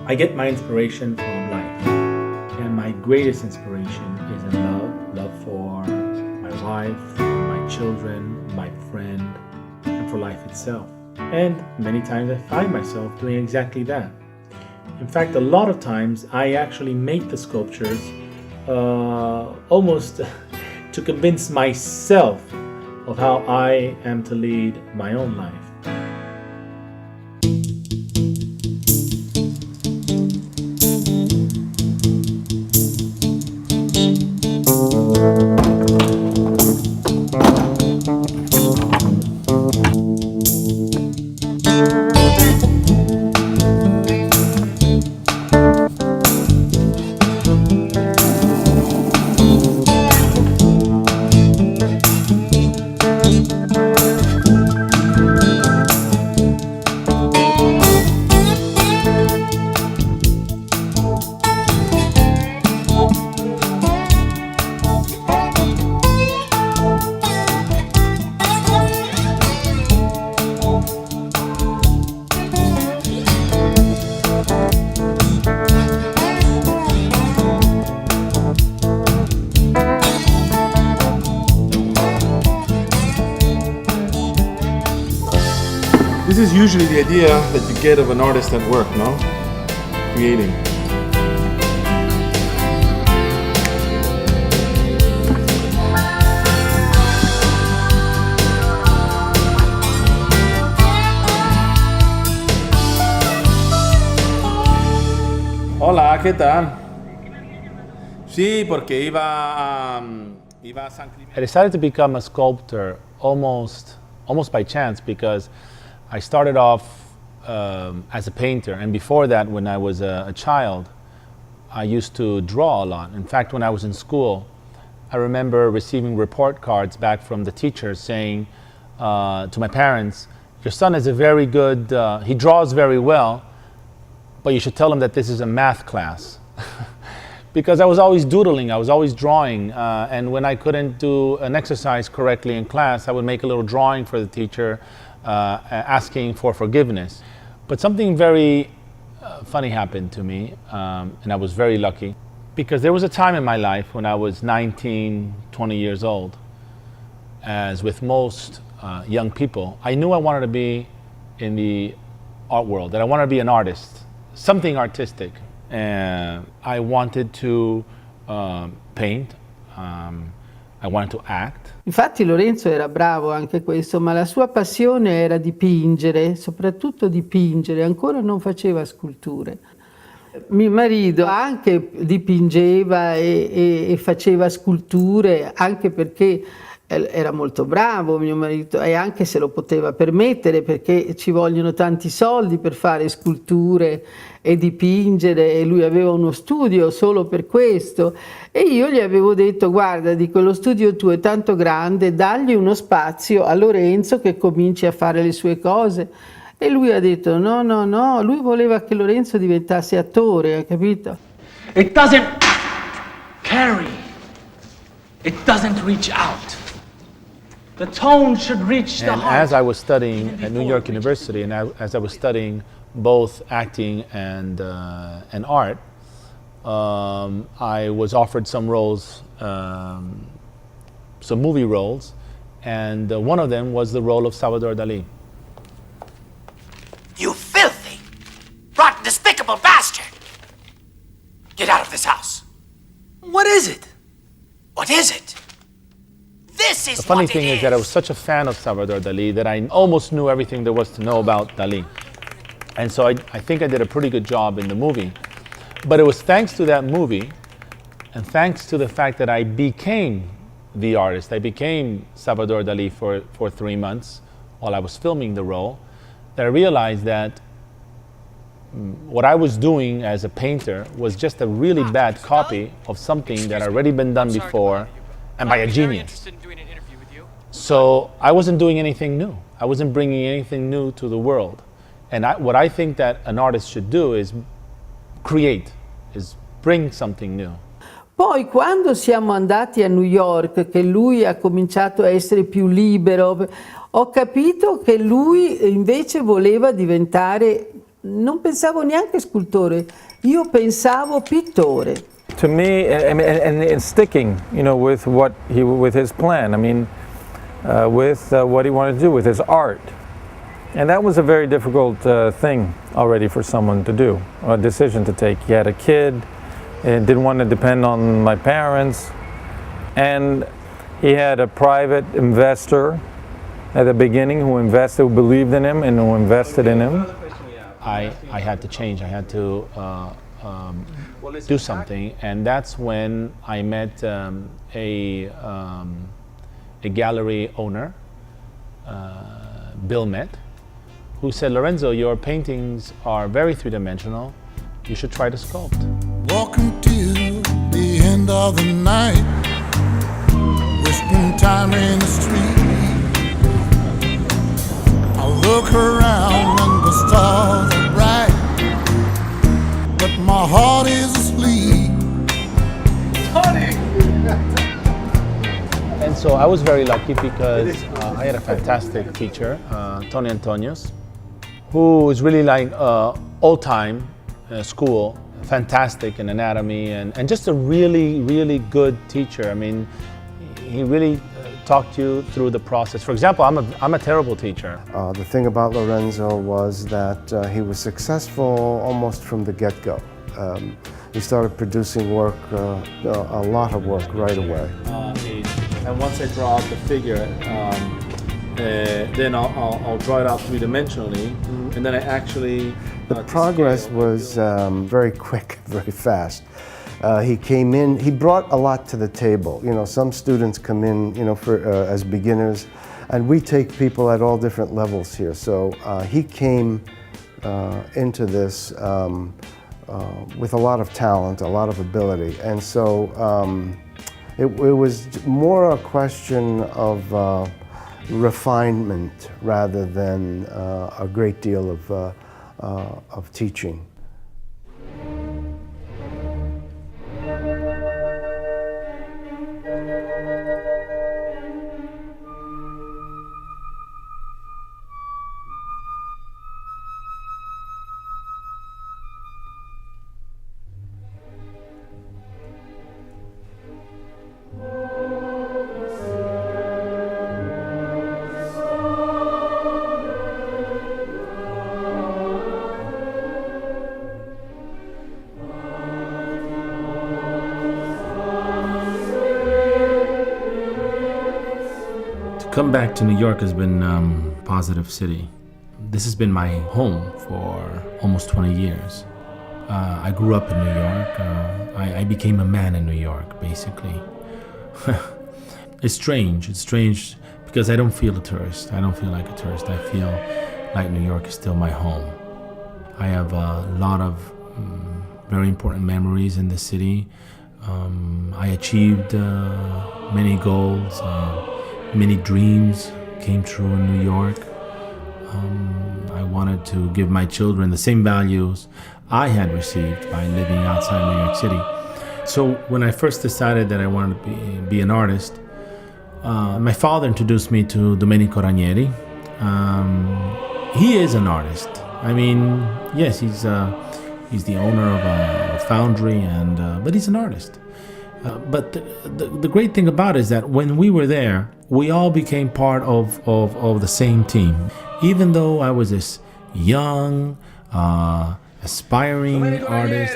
I get my inspiration from life, and my greatest inspiration is in love for my wife, my children, my friend, and for life itself. And many times I find myself doing exactly that. In fact, a lot of times I actually make the sculptures almost to convince myself of how I am to lead my own life. This is usually the idea that you get of an artist at work, no? Creating. Hola, ¿qué tal? Sí, porque iba a San Clemente. I decided to become a sculptor almost by chance because I started off as a painter, and before that, when I was a child, I used to draw a lot. In fact, when I was in school, I remember receiving report cards back from the teachers saying to my parents, your son is a very good, he draws very well, but you should tell him that this is a math class. Because I was always doodling, I was always drawing, and when I couldn't do an exercise correctly in class, I would make a little drawing for the teacher, asking for forgiveness. But something very funny happened to me, and I was very lucky, because there was a time in my life when I was 19, 20 years old. As with most young people, I knew I wanted to be in the art world, that I wanted to be an artist, something artistic. And I wanted to paint, I wanted to act. Infatti Lorenzo era bravo anche questo, ma la sua passione era dipingere, soprattutto dipingere, ancora non faceva sculture. Mio marito anche dipingeva e faceva sculture, anche perché era molto bravo mio marito, e anche se lo poteva permettere, perché ci vogliono tanti soldi per fare sculture e dipingere, e lui aveva uno studio solo per questo, e io gli avevo detto: guarda, dico, lo studio tuo è tanto grande, dagli uno spazio a Lorenzo che cominci a fare le sue cose. E lui ha detto no, lui voleva che Lorenzo diventasse attore, hai capito? It doesn't carry, it doesn't reach out. The tone should reach the heart. And as I was studying at New York University, and as I was studying both acting and art, I was offered some roles, some movie roles, and one of them was the role of Salvador Dalí. You filthy, rotten, despicable bastard! Get out of this house. What is it? What is it? This is The funny what thing it is that I was such a fan of Salvador Dalí that I almost knew everything there was to know about Dalí. And so I think I did a pretty good job in the movie. But it was thanks to that movie, and thanks to the fact that I became the artist, I became Salvador Dalí for 3 months while I was filming the role, that I realized that what I was doing as a painter was just a really bad copy of something that had already been done before, and by a genius. So I wasn't doing anything new. I wasn't bringing anything new to the world. And what I think that an artist should do is create, is bring something new. Poi quando siamo andati a New York, che lui ha cominciato a essere più libero, ho capito che lui invece voleva diventare non pensavo neanche scultore, io pensavo pittore. To me, and sticking, with his plan. I mean, with what he wanted to do with his art, and that was a very difficult thing already for someone to do, a decision to take. He had a kid, and didn't want to depend on my parents, and he had a private investor at the beginning who believed in him and who invested in him. I had to change. I had to do something, and that's when I met a gallery owner, Bill Met, who said, "Lorenzo, your paintings are very three-dimensional. You should try to sculpt." Walking till the end of the night, wasting time in the street. I look around and the stars are bright, but my heart is asleep. And so I was very lucky because I had a fantastic teacher, Tony Antonios, who is really like old-time school, fantastic in anatomy, and just a really, really good teacher. I mean, he really talked you through the process. For example, I'm a terrible teacher. The thing about Lorenzo was that he was successful almost from the get-go. He started producing work, a lot of work right away. And once I draw out the figure, then I'll draw it out three-dimensionally, and then I actually... The progress was very quick, very fast. He came in, he brought a lot to the table. Some students come in, as beginners, and we take people at all different levels here. So he came into this with a lot of talent, a lot of ability. And so it was more a question of refinement rather than a great deal of teaching. Come back to New York has been a positive city. This has been my home for almost 20 years. I grew up in New York. I became a man in New York, basically. It's strange because I don't feel a tourist. I don't feel like a tourist. I feel like New York is still my home. I have a lot of very important memories in the city. I achieved many goals. Many dreams came true in New York. I wanted to give my children the same values I had received by living outside New York City. So when I first decided that I wanted to be an artist, my father introduced me to Domenico Ranieri. He is an artist. I mean, yes, he's the owner of a foundry, but he's an artist. But the great thing about it is that when we were there, we all became part of the same team. Even though I was this young, aspiring artist.